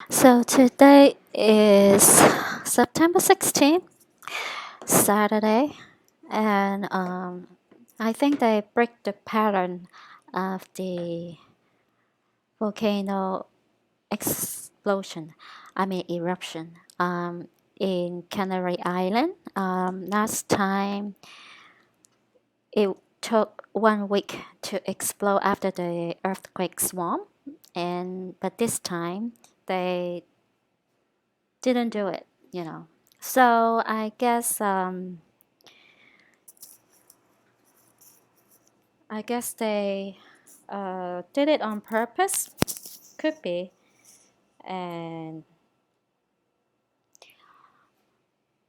So today is September 16th, Saturday, and I think they break the pattern of the volcano explosion, I mean eruption, in Canary Island. Last time it took 1 week to explode after the earthquake swarm, and but this time they didn't do it. So I guess they did it on purpose. Could be. And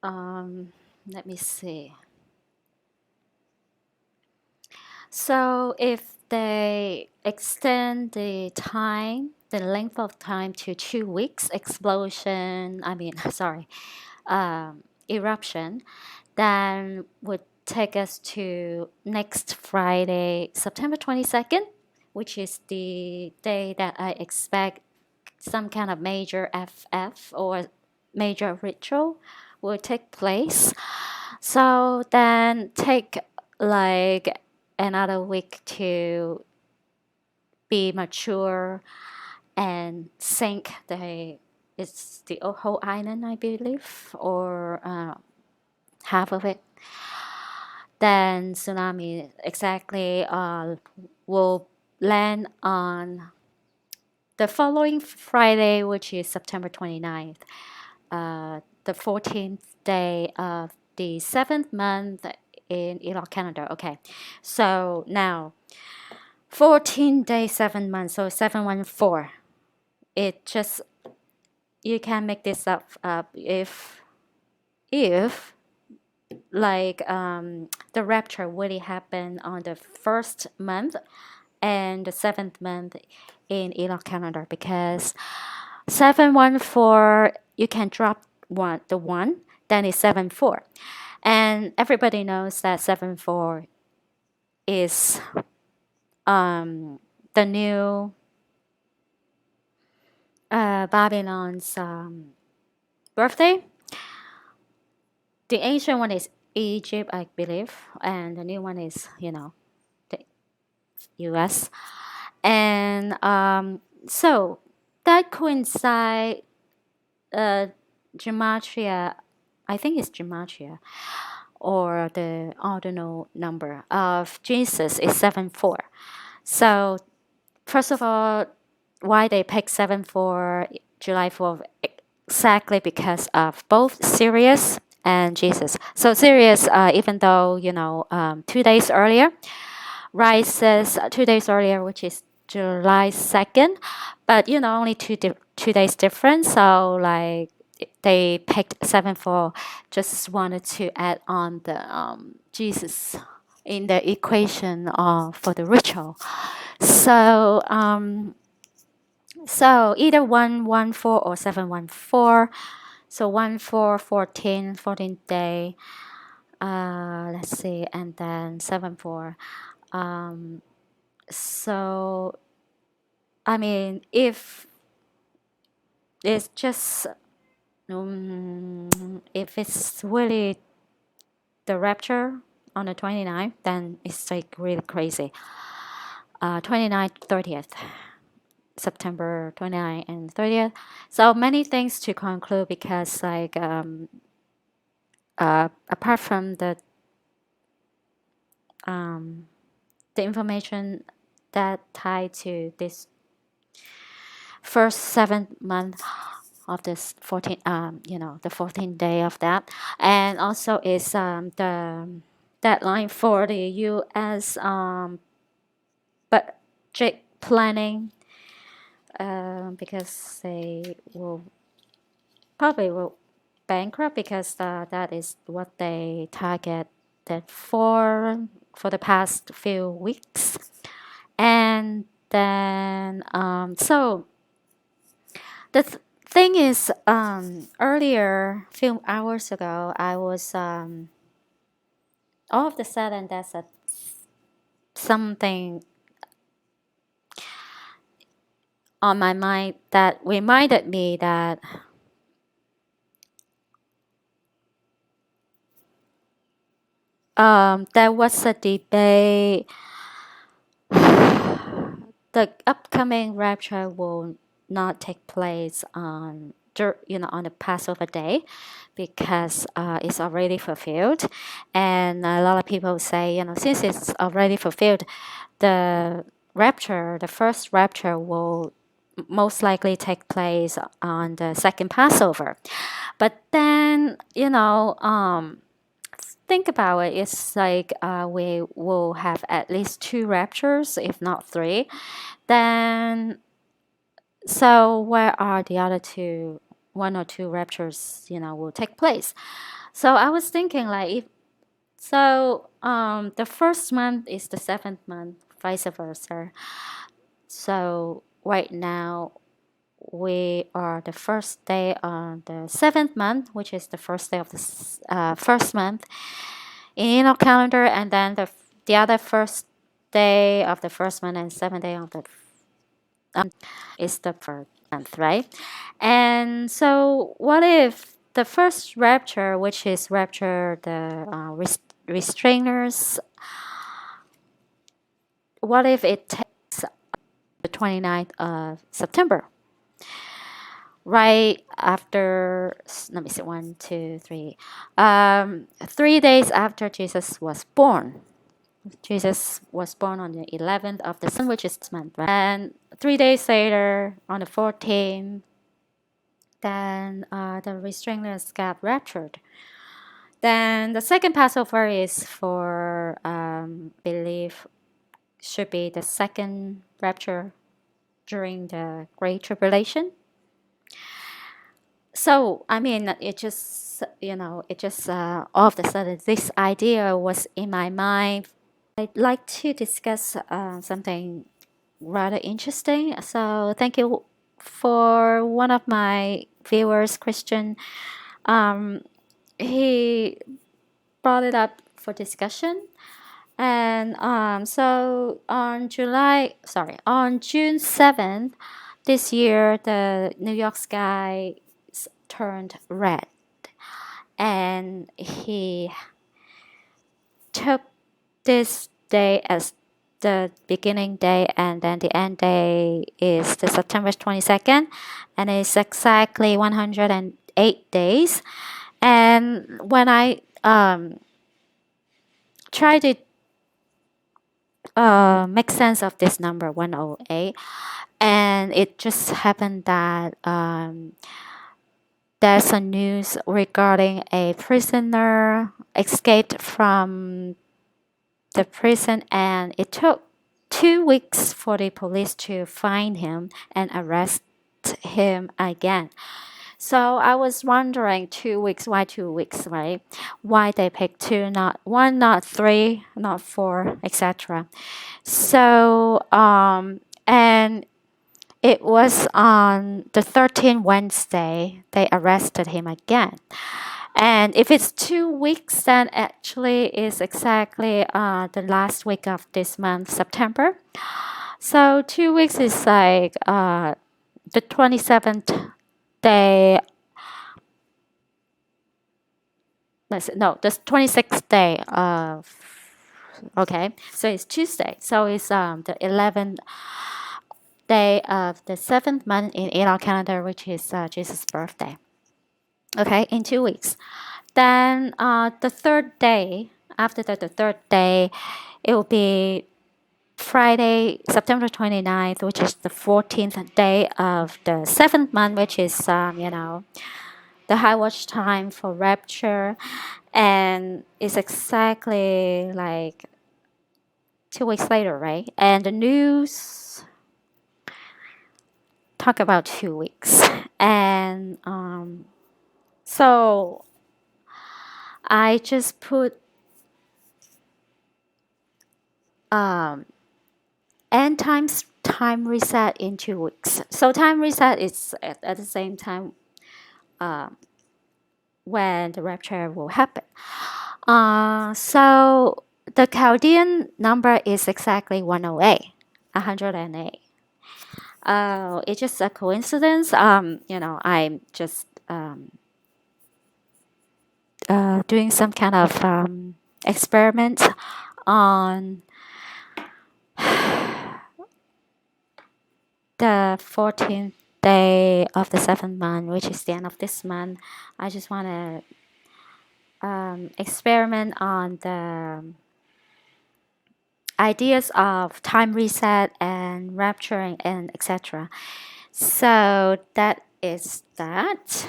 um, let me see. So if they extend the length of time to 2 weeks, eruption, then would take us to next Friday, September 22nd, which is the day that I expect some kind of major FF or major ritual will take place. So then take like another week to be mature and sink it's the whole island, I believe, or half of it. Then tsunami exactly will land on the following Friday, which is September 29th, the 14th day of the seventh month in Iraq, Canada. Okay, so now 14 days, 7 months, so 714. It just, you can make this up if the rapture really happened on the first month and the seventh month in Iraq, Canada, because 714 you can drop the one, then it's 74, and everybody knows that 74 is the new Babylon's birthday. The ancient one is Egypt, I believe, and the new one is the U.S. And so that coincide gematria. I think it's gematria, or the ordinal number of Jesus is 74. So first of all, why they pick 74 July 4th, exactly because of both Sirius and Jesus. So Sirius, even though 2 days earlier, rises 2 days earlier, which is July 2nd, but only 2 days difference. So like they picked 7 for, just wanted to add on the Jesus in the equation for the ritual. So either 114 or 714. So 14th day. Let's see, and then 74. So I mean, if it's just if it's really the rapture on the 29th, then it's like really crazy. 29th, 30th. September 29th and 30th. So many things to conclude, because apart from the information that tied to this first 7 month of this 14 the 14th day of that, and also is the deadline for the U.S. Budget planning, because they will probably will bankrupt, because that is what they targeted for the past few weeks. And then so the thing is, earlier, few hours ago, I was all of a sudden there's something on my mind that reminded me that there was a debate. The upcoming rapture will not take place on on the Passover day because it's already fulfilled, and a lot of people say since it's already fulfilled, the the first rapture will most likely take place on the second Passover. But then think about it. It's like we will have at least two raptures, if not three. Then, so where are the other two, one or two raptures, will take place? So I was thinking, like, if so, the first month is the seventh month, vice versa. So right now we are the first day on the seventh month, which is the first day of the first month in our calendar, and then the other first day of the first month and seventh day of the is the first month, right? And so, what if the first rapture, which is rapture the restrainers, what if it takes the 29th of September? Right after, let me see, 1, 2, 3, 3 days after Jesus was born. Jesus was born on the 11th of December, which is this month, right? And 3 days later, on the 14th, then the restrainers got raptured. Then the second Passover is for, believe, should be the second rapture during the Great Tribulation. So, I mean, it just all of a sudden, this idea was in my mind. I'd like to discuss something rather interesting. So, thank you for one of my viewers, Christian. He brought it up for discussion. And so on June 7th this year, the New York sky turned red. And he took this day as the beginning day, and then the end day is the September 22nd, and it's exactly 108 days. And when I try to make sense of this number 108, and it just happened that there's a news regarding a prisoner escaped from the prison, and it took 2 weeks for the police to find him and arrest him again. So I was wondering, 2 weeks, why 2 weeks, right? Why they picked two, not one, not three, not four, etc. So and it was on the 13th Wednesday they arrested him again. And if it's 2 weeks, then actually is exactly the last week of this month, September. So 2 weeks is like the 27th day. No, the 26th day of. Okay, so it's Tuesday. So it's the 11th day of the seventh month in our calendar, which is Jesus' birthday. Okay, in 2 weeks. Then the third day, after the third day, it will be Friday, September 29th, which is the 14th day of the seventh month, which is, the high watch time for rapture. And it's exactly like 2 weeks later, right? And the news talk about 2 weeks. And so I just put end times time reset in 2 weeks. So time reset is at the same time when the rapture will happen. So the Chaldean number is exactly 108, 108. Oh, it's just a coincidence. I'm just doing some kind of experiment on the 14th day of the seventh month, which is the end of this month. I just want to experiment on the ideas of time reset and rapturing and etc. So that is that.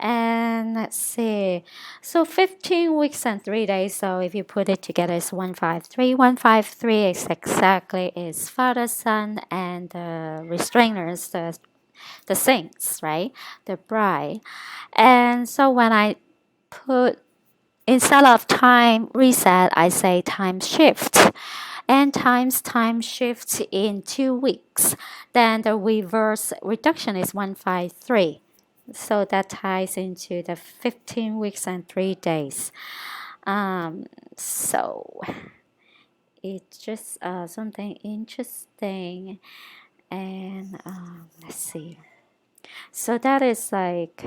And let's see. So 15 weeks and 3 days. So if you put it together, it's 153. 153 is exactly is Father, Son, and the restrainers, the saints, right? The bride. And so when I put instead of time reset, I say time shift. And times time shift in 2 weeks. Then the reverse reduction is 153. So that ties into the 15 weeks and 3 days. So it's just something interesting. And let's see. So that is like,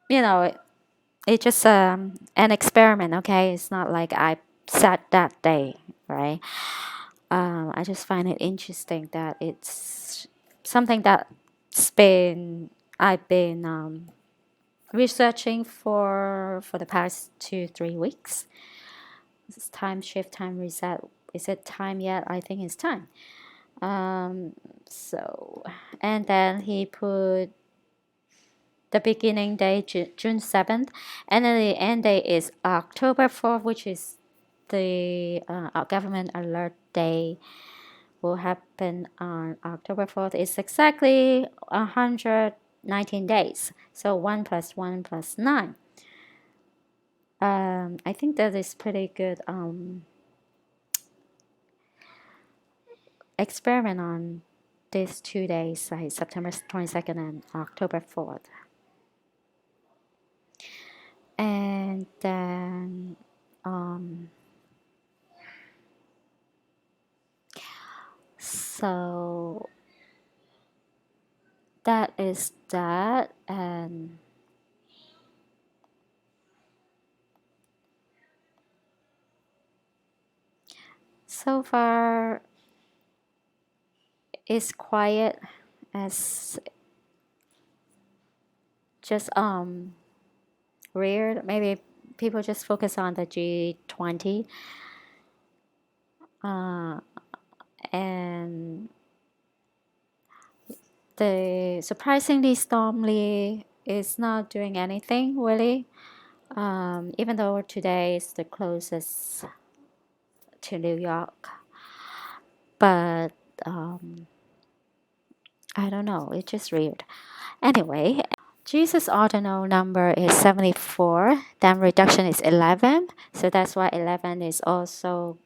you know, it's just an experiment, okay? It's not like I set that day, right? I just find it interesting that it's something that's been I've been researching for the past 2-3 weeks. It's time shift, time reset. Is it time yet? I think it's time. So, and then he put the beginning day June 7th, and then the end day is October 4th, which is the government alert day. Will happen on October 4th. It's exactly 119 days. So 1 plus 1 plus 9. I think that is pretty good experiment on these 2 days, like September 22nd and October 4th. And then so that is that. And so far it's quiet as just weird. Maybe people just focus on the G20 and the surprisingly Stormly is not doing anything really. Even though today is the closest to New York, but I don't know. It's just weird. Anyway, Jesus' ordinal number is 74. Then reduction is 11. So that's why 11 is also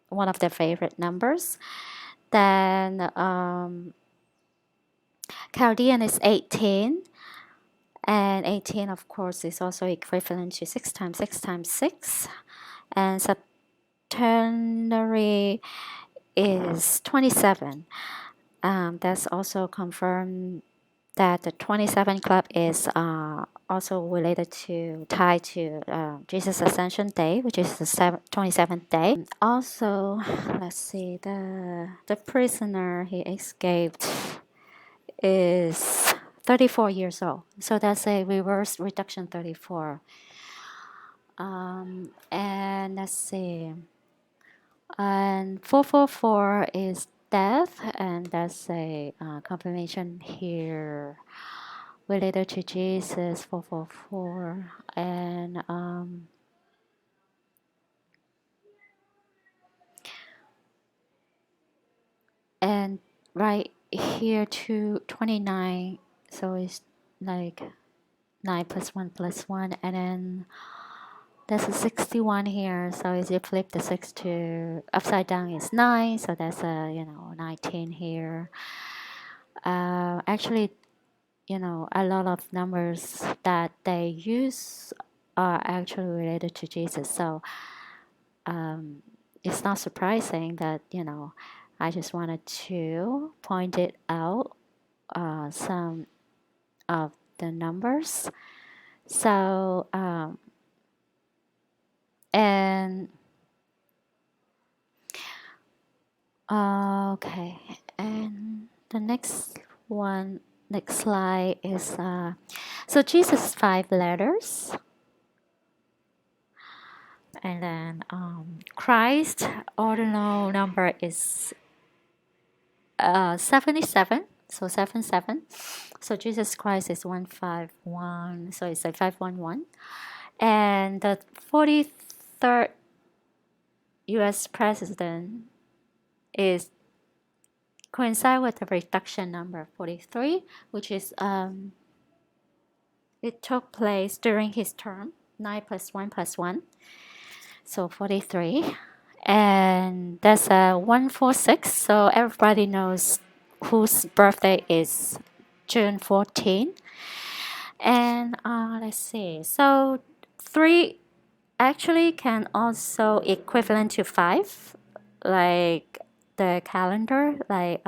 one of their favorite numbers. Then Chaldean is 18. And 18, of course, is also equivalent to 6 times 6 times 6. And Septenary is 27. That's also confirmed that the 27 Club is also related to tied to Jesus Ascension Day, which is the 27th day. Also, let's see, the prisoner he escaped is 34 years old. So that's a reverse reduction 34. And let's see. And 444 is death, and that's a confirmation here related to Jesus 444. And right here to 29, so it's like 9 plus 1 plus 1, and then there's a 61 here, so if you flip the 6 to upside down is 9, so that's a 19 here. Actually, a lot of numbers that they use are actually related to Jesus, so it's not surprising that I just wanted to point it out, some of the numbers. So, and okay, and the next slide is so Jesus 5 letters, and then Christ ordinal number is 77. So 77. So Jesus Christ is 151. So it's like 511. And the 43rd U.S. president is coincide with the reduction number 43, which is it took place during his term, 9 plus 1 plus 1, so 43. And that's a 146, so everybody knows whose birthday is June 14. And let's see, so 3 actually can also equivalent to 5, like the calendar, like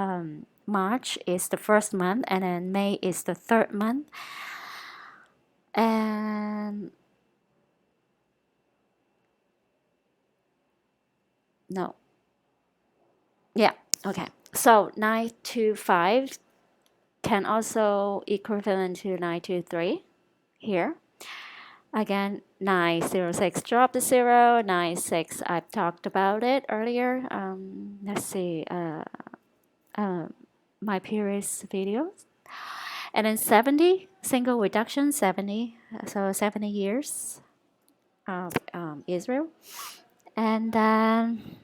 March is the first month, and then May is the third month. And no, yeah, okay. So 925 can also equivalent to 923 here. Again, 906 drop the 0, 96 I've talked about it earlier. Let's see, my previous videos. And then 70, single reduction 70, so 70 years of Israel. And then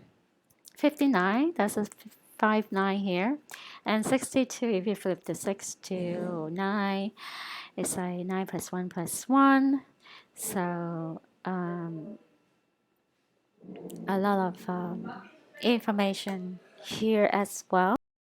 59, that's a 5 9 here. And 62, if you flip the 6 to 9, it's like 9 plus 1 plus 1. So a lot of information here as well.